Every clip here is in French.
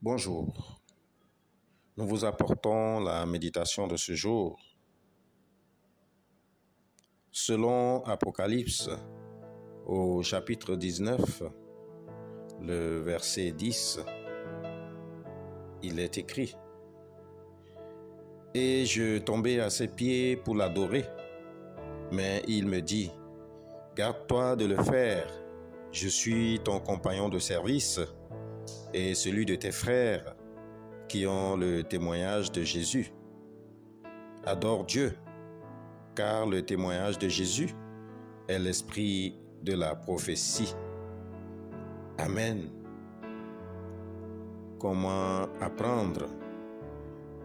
Bonjour, nous vous apportons la méditation de ce jour. Selon Apocalypse, au chapitre 19, le verset 10, il est écrit: « Et je tombai à ses pieds pour l'adorer, mais il me dit, « Garde-toi de le faire, je suis ton compagnon de service et celui de tes frères qui ont le témoignage de Jésus. Adore Dieu, car le témoignage de Jésus est l'esprit de la prophétie. » Amen. Comment apprendre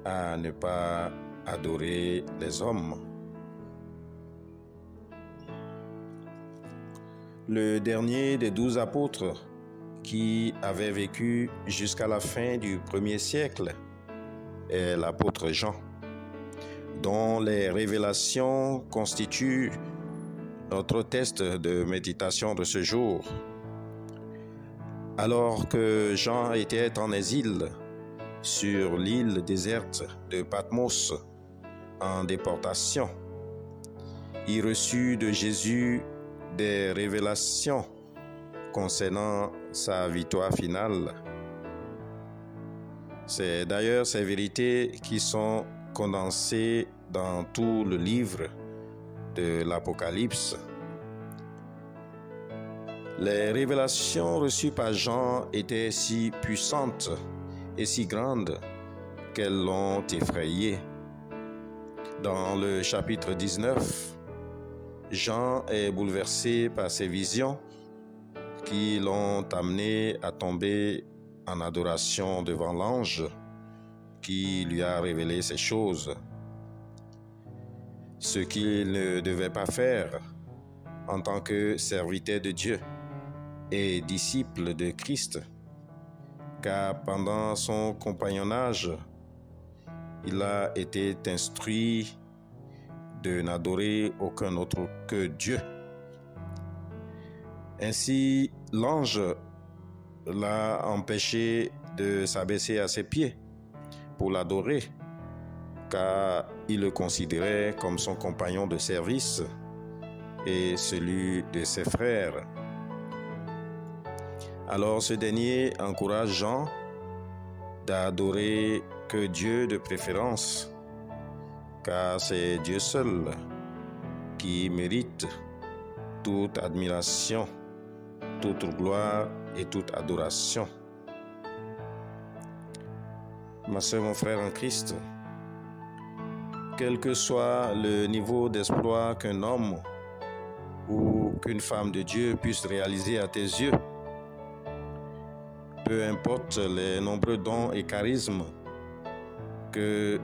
à ne pas adorer les hommes? Le dernier des 12 apôtres qui avait vécu jusqu'à la fin du 1er siècle est l'apôtre Jean, dont les révélations constituent notre test de méditation de ce jour. Alors que Jean était en exil sur l'île déserte de Patmos en déportation, il reçut de Jésus des révélations concernant sa victoire finale. C'est d'ailleurs ces vérités qui sont condensées dans tout le livre de l'Apocalypse. Les révélations reçues par Jean étaient si puissantes et si grandes qu'elles l'ont effrayé. Dans le chapitre 19, Jean est bouleversé par ces visions qui l'ont amené à tomber en adoration devant l'ange qui lui a révélé ces choses. Ce qu'il ne devait pas faire en tant que serviteur de Dieu et disciple de Christ, car pendant son compagnonnage, il a été instruit de n'adorer aucun autre que Dieu. Ainsi, l'ange l'a empêché de s'abaisser à ses pieds pour l'adorer, car il le considérait comme son compagnon de service et celui de ses frères. Alors ce dernier encourage Jean d'adorer que Dieu de préférence, car c'est Dieu seul qui mérite toute admiration, toute gloire et toute adoration. Ma sœur, mon frère en Christ, quel que soit le niveau d'exploit qu'un homme ou qu'une femme de Dieu puisse réaliser à tes yeux, peu importe les nombreux dons et charismes que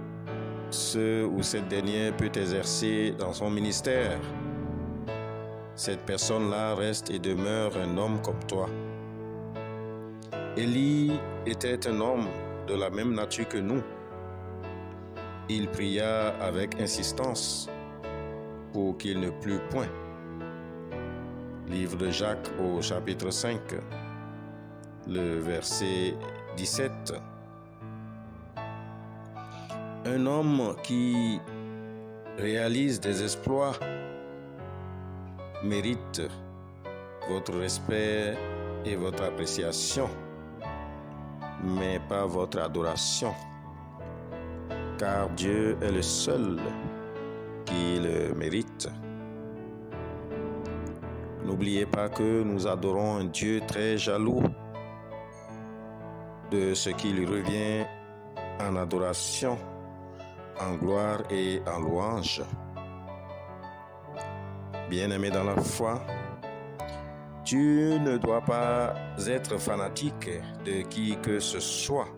ce ou cette dernière peut exercer dans son ministère, cette personne-là reste et demeure un homme comme toi. Élie était un homme de la même nature que nous. Il pria avec insistance pour qu'il ne plût point. Livre de Jacques au chapitre 5, le verset 17. Un homme qui réalise des exploits mérite votre respect et votre appréciation, mais pas votre adoration, car Dieu est le seul qui le mérite. N'oubliez pas que nous adorons un Dieu très jaloux de ce qui lui revient en adoration, en gloire et en louange. Bien-aimé dans la foi, tu ne dois pas être fanatique de qui que ce soit,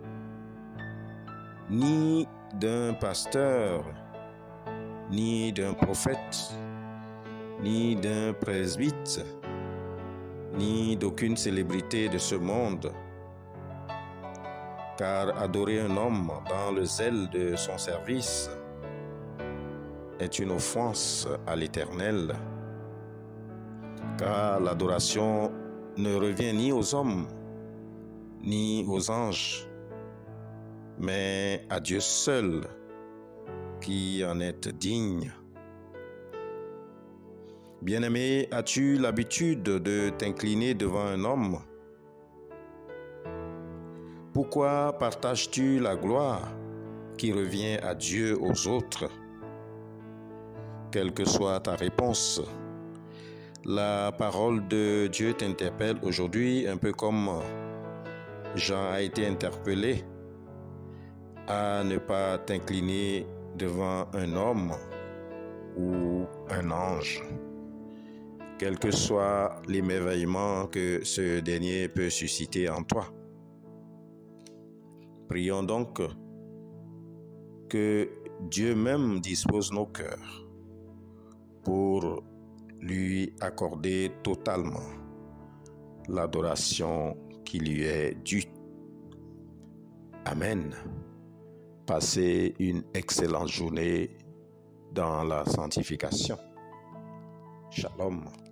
ni d'un pasteur, ni d'un prophète, ni d'un presbyte, ni d'aucune célébrité de ce monde, car adorer un homme dans le zèle de son service est une offense à l'Éternel. Car l'adoration ne revient ni aux hommes, ni aux anges, mais à Dieu seul qui en est digne. Bien-aimé, as-tu l'habitude de t'incliner devant un homme? Pourquoi partages-tu la gloire qui revient à Dieu aux autres? Quelle que soit ta réponse, la parole de Dieu t'interpelle aujourd'hui, un peu comme Jean a été interpellé, à ne pas t'incliner devant un homme ou un ange, quel que soit l'émerveillement que ce dernier peut susciter en toi. Prions donc que Dieu même dispose nos cœurs pour lui accorder totalement l'adoration qui lui est due. Amen. Passez une excellente journée dans la sanctification. Shalom.